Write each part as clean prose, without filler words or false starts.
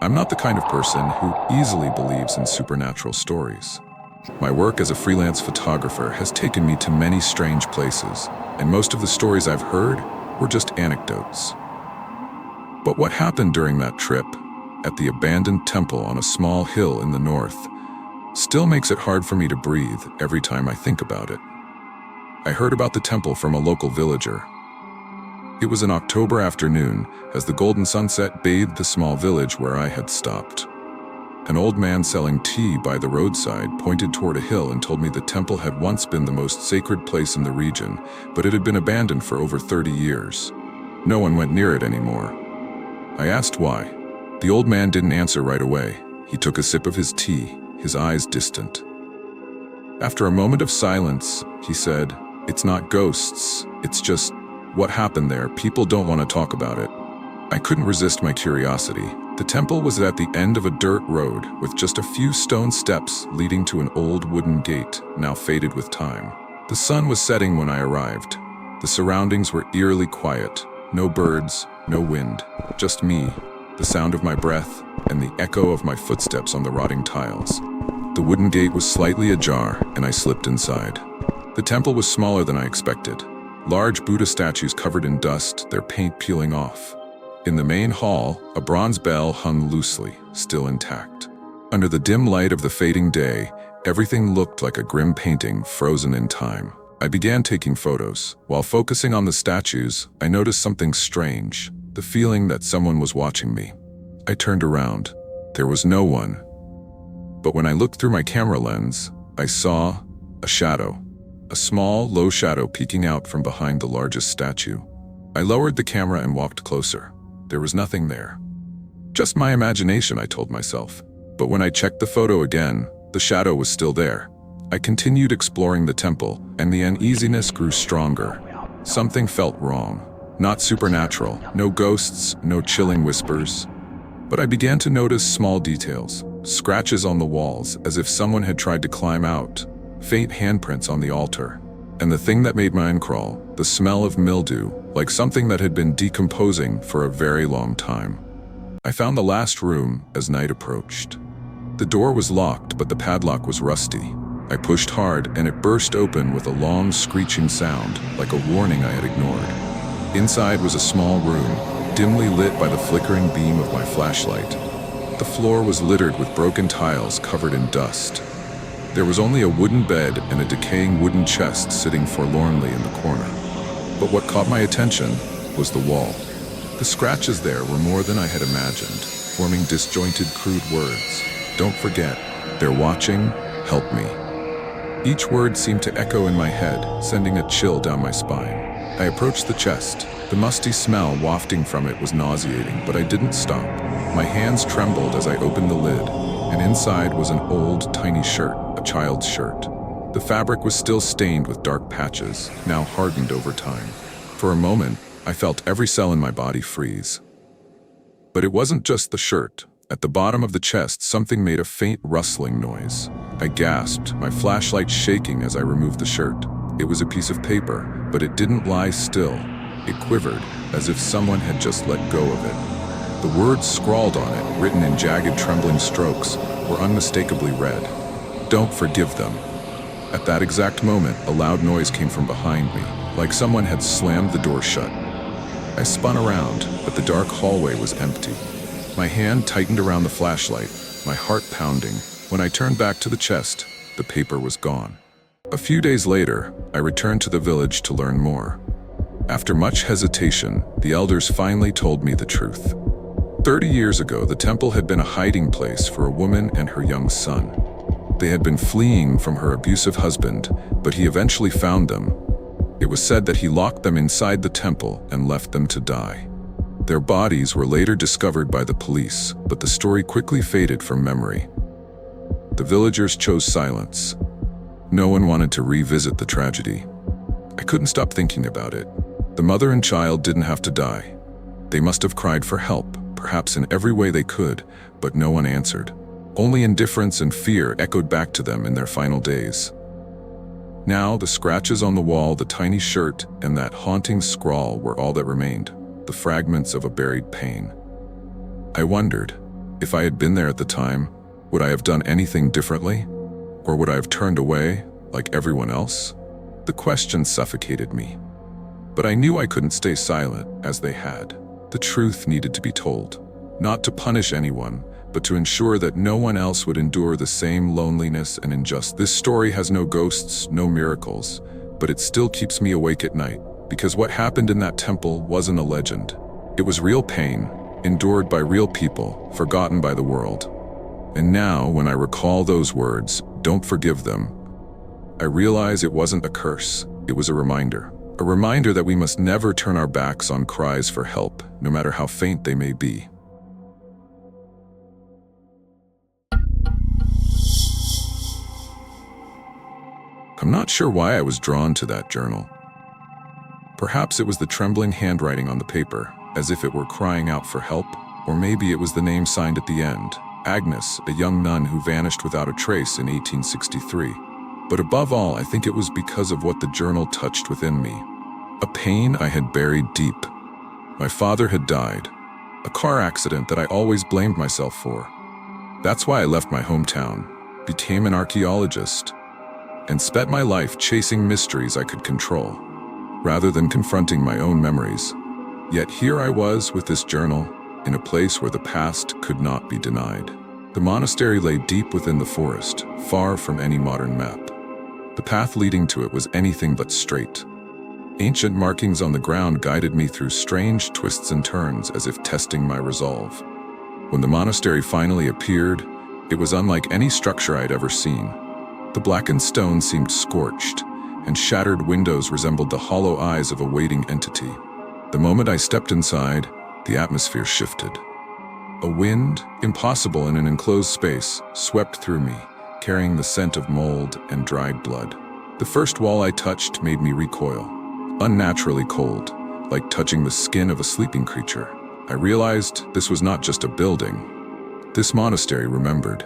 I'm not the kind of person who easily believes in supernatural stories. My work as a freelance photographer has taken me to many strange places, and most of the stories I've heard were just anecdotes. But what happened during that trip, at the abandoned temple on a small hill in the north, still makes it hard for me to breathe every time I think about it. I heard about the temple from a local villager. It was an October afternoon as the golden sunset bathed the small village where I had stopped. An old man selling tea by the roadside pointed toward a hill and told me the temple had once been the most sacred place in the region, but it had been abandoned for over 30 years. No one went near it anymore. I asked why. The old man didn't answer right away. He took a sip of his tea, his eyes distant. After a moment of silence, he said, "It's not ghosts, it's just what happened there. People don't want to talk about it." I couldn't resist my curiosity. The temple was at the end of a dirt road with just a few stone steps leading to an old wooden gate, now faded with time. The sun was setting when I arrived. The surroundings were eerily quiet. No birds, no wind, just me, the sound of my breath, and the echo of my footsteps on the rotting tiles. The wooden gate was slightly ajar, and I slipped inside. The temple was smaller than I expected. Large Buddha statues covered in dust, their paint peeling off. In the main hall, a bronze bell hung loosely, still intact. Under the dim light of the fading day, everything looked like a grim painting frozen in time. I began taking photos. While focusing on the statues, I noticed something strange, the feeling that someone was watching me. I turned around. There was no one. But when I looked through my camera lens, I saw a shadow. A small, low shadow peeking out from behind the largest statue. I lowered the camera and walked closer. There was nothing there. Just my imagination, I told myself. But when I checked the photo again, the shadow was still there. I continued exploring the temple, and the uneasiness grew stronger. Something felt wrong. Not supernatural, no ghosts, no chilling whispers. But I began to notice small details. Scratches on the walls, as if someone had tried to climb out. Faint handprints on the altar. And the thing that made mine crawl, the smell of mildew, like something that had been decomposing for a very long time. I found the last room as night approached. The door was locked, but the padlock was rusty. I pushed hard, and it burst open with a long screeching sound, like a warning I had ignored. Inside was a small room, dimly lit by the flickering beam of my flashlight. The floor was littered with broken tiles covered in dust. There was only a wooden bed and a decaying wooden chest sitting forlornly in the corner. But what caught my attention was the wall. The scratches there were more than I had imagined, forming disjointed, crude words. "Don't forget, they're watching, help me." Each word seemed to echo in my head, sending a chill down my spine. I approached the chest. The musty smell wafting from it was nauseating, but I didn't stop. My hands trembled as I opened the lid, and inside was an old, tiny shirt, a child's shirt. The fabric was still stained with dark patches, now hardened over time. For a moment, I felt every cell in my body freeze. But it wasn't just the shirt. At the bottom of the chest, something made a faint rustling noise. I gasped, my flashlight shaking as I removed the shirt. It was a piece of paper, but it didn't lie still. It quivered, as if someone had just let go of it. The words scrawled on it, written in jagged, trembling strokes, were unmistakably read. "Don't forgive them." At that exact moment, a loud noise came from behind me, like someone had slammed the door shut. I spun around, but the dark hallway was empty. My hand tightened around the flashlight, my heart pounding. When I turned back to the chest, the paper was gone. A few days later, I returned to the village to learn more. After much hesitation, the elders finally told me the truth. 30 years ago, the temple had been a hiding place for a woman and her young son. They had been fleeing from her abusive husband, but he eventually found them. It was said that he locked them inside the temple and left them to die. Their bodies were later discovered by the police, but the story quickly faded from memory. The villagers chose silence. No one wanted to revisit the tragedy. I couldn't stop thinking about it. The mother and child didn't have to die. They must have cried for help, perhaps in every way they could, but no one answered. Only indifference and fear echoed back to them in their final days. Now, the scratches on the wall, the tiny shirt, and that haunting scrawl were all that remained, the fragments of a buried pain. I wondered, If I had been there at the time, would I have done anything differently? Or would I have turned away, like everyone else? The question suffocated me. But I knew I couldn't stay silent, as they had. The truth needed to be told. Not to punish anyone, but to ensure that no one else would endure the same loneliness and injustice. This story has no ghosts, no miracles, but it still keeps me awake at night, because what happened in that temple wasn't a legend. It was real pain, endured by real people, forgotten by the world. And now, when I recall those words, "Don't forgive them," I realize it wasn't a curse, it was a reminder. A reminder that we must never turn our backs on cries for help, no matter how faint they may be. I'm not sure why I was drawn to that journal. Perhaps it was the trembling handwriting on the paper, as if it were crying out for help, or maybe it was the name signed at the end, Agnes, a young nun who vanished without a trace in 1863. But above all, I think it was because of what the journal touched within me. A pain I had buried deep. My father had died, a car accident that I always blamed myself for. That's why I left my hometown, became an archaeologist, and spent my life chasing mysteries I could control, rather than confronting my own memories. Yet here I was with this journal, in a place where the past could not be denied. The monastery lay deep within the forest, far from any modern map. The path leading to it was anything but straight. Ancient markings on the ground guided me through strange twists and turns, as if testing my resolve. When the monastery finally appeared, it was unlike any structure I'd ever seen. The blackened stone seemed scorched, and shattered windows resembled the hollow eyes of a waiting entity. The moment I stepped inside, the atmosphere shifted. A wind, impossible in an enclosed space, swept through me, carrying the scent of mold and dried blood. The first wall I touched made me recoil, unnaturally cold, like touching the skin of a sleeping creature. I realized this was not just a building. This monastery remembered.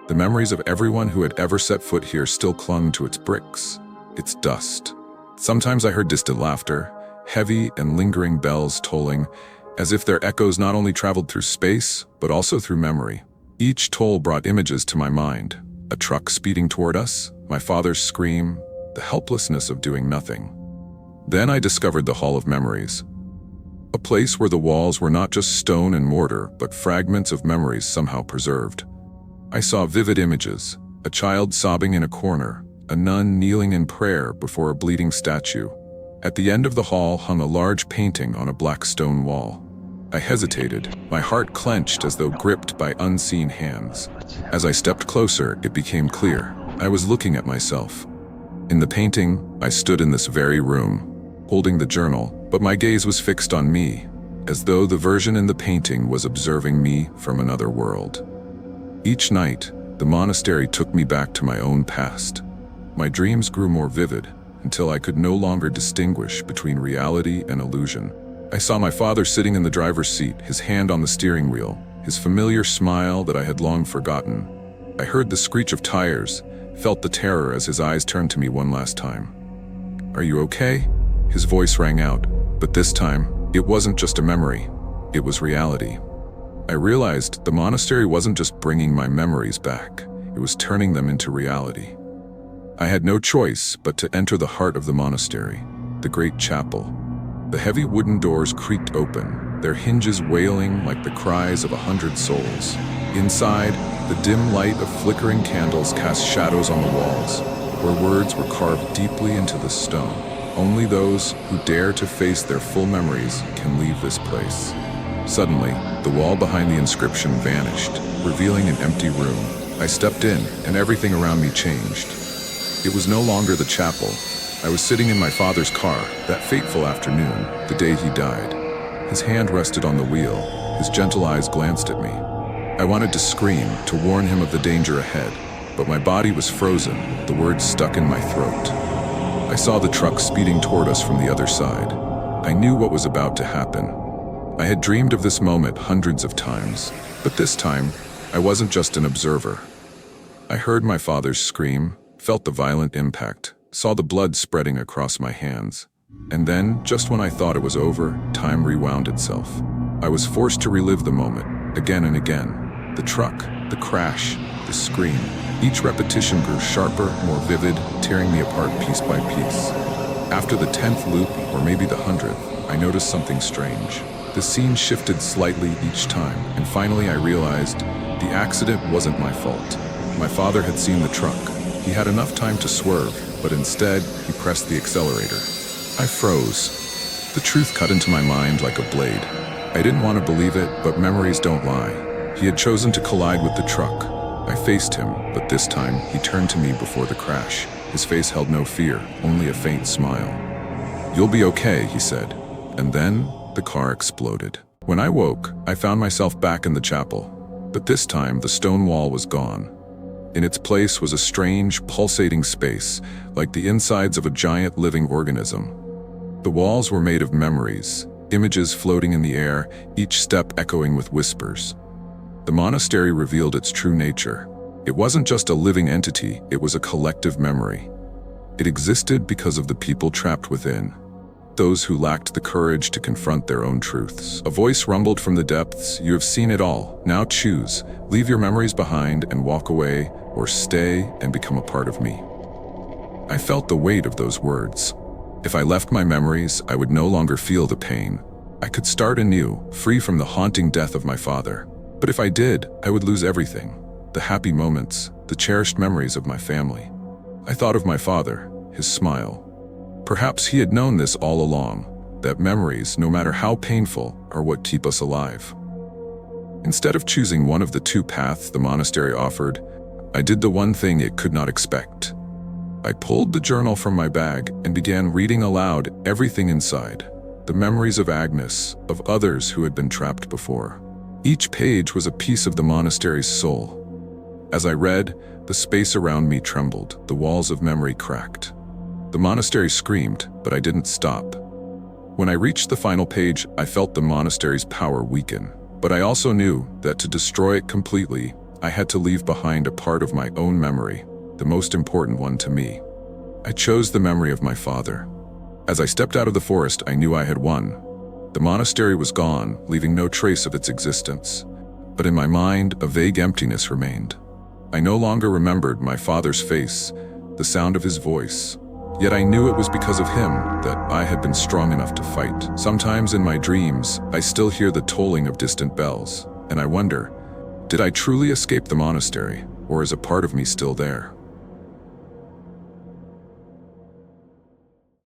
The memories of everyone who had ever set foot here still clung to its bricks, its dust. Sometimes I heard distant laughter, heavy and lingering bells tolling, as if their echoes not only traveled through space, but also through memory. Each toll brought images to my mind. A truck speeding toward us, my father's scream, the helplessness of doing nothing. Then I discovered the Hall of Memories, a place where the walls were not just stone and mortar, but fragments of memories somehow preserved. I saw vivid images, a child sobbing in a corner, a nun kneeling in prayer before a bleeding statue. At the end of the hall hung a large painting on a black stone wall. I hesitated, my heart clenched as though gripped by unseen hands. As I stepped closer, it became clear. I was looking at myself. In the painting, I stood in this very room, holding the journal, but my gaze was fixed on me, as though the version in the painting was observing me from another world. Each night, the monastery took me back to my own past. My dreams grew more vivid, until I could no longer distinguish between reality and illusion. I saw my father sitting in the driver's seat, his hand on the steering wheel, his familiar smile that I had long forgotten. I heard the screech of tires, felt the terror as his eyes turned to me one last time. "Are you okay?" His voice rang out, but this time, it wasn't just a memory, it was reality. I realized the monastery wasn't just bringing my memories back, it was turning them into reality. I had no choice but to enter the heart of the monastery, the great chapel. The heavy wooden doors creaked open, their hinges wailing like the cries of 100 souls. Inside, the dim light of flickering candles cast shadows on the walls, where words were carved deeply into the stone. Only those who dare to face their full memories can leave this place. Suddenly, the wall behind the inscription vanished, revealing an empty room. I stepped in, and everything around me changed. It was no longer the chapel. I was sitting in my father's car, that fateful afternoon, the day he died. His hand rested on the wheel, his gentle eyes glanced at me. I wanted to scream, to warn him of the danger ahead, but my body was frozen, the words stuck in my throat. I saw the truck speeding toward us from the other side. I knew what was about to happen. I had dreamed of this moment hundreds of times, but this time, I wasn't just an observer. I heard my father's scream, felt the violent impact, saw the blood spreading across my hands. And then, just when I thought it was over, time rewound itself. I was forced to relive the moment, again and again. The truck, the crash, the scream. Each repetition grew sharper, more vivid, tearing me apart piece by piece. After the 10th loop, or maybe the 100th, I noticed something strange. The scene shifted slightly each time, and finally I realized the accident wasn't my fault. My father had seen the truck. He had enough time to swerve, but instead, he pressed the accelerator. I froze. The truth cut into my mind like a blade. I didn't want to believe it, but memories don't lie. He had chosen to collide with the truck. I faced him, but this time, he turned to me before the crash. His face held no fear, only a faint smile. "You'll be okay," he said. And then, the car exploded. When I woke, I found myself back in the chapel. But this time, the stone wall was gone. In its place was a strange, pulsating space, like the insides of a giant living organism. The walls were made of memories, images floating in the air, each step echoing with whispers. The monastery revealed its true nature. It wasn't just a living entity, it was a collective memory. It existed because of the people trapped within, those who lacked the courage to confront their own truths. A voice rumbled from the depths, "You have seen it all. Now choose. Leave your memories behind and walk away, or stay and become a part of me." I felt the weight of those words. If I left my memories, I would no longer feel the pain. I could start anew, free from the haunting death of my father. But if I did, I would lose everything. The happy moments, the cherished memories of my family. I thought of my father, his smile. Perhaps he had known this all along, that memories, no matter how painful, are what keep us alive. Instead of choosing one of the two paths the monastery offered, I did the one thing it could not expect. I pulled the journal from my bag and began reading aloud everything inside. The memories of Agnes, of others who had been trapped before. Each page was a piece of the monastery's soul. As I read, the space around me trembled, the walls of memory cracked. The monastery screamed, but I didn't stop. When I reached the final page, I felt the monastery's power weaken. But I also knew that to destroy it completely, I had to leave behind a part of my own memory, the most important one to me. I chose the memory of my father. As I stepped out of the forest, I knew I had won. The monastery was gone, leaving no trace of its existence. But in my mind, a vague emptiness remained. I no longer remembered my father's face, the sound of his voice. Yet I knew it was because of him that I had been strong enough to fight. Sometimes in my dreams, I still hear the tolling of distant bells, and I wonder, did I truly escape the monastery, or is a part of me still there?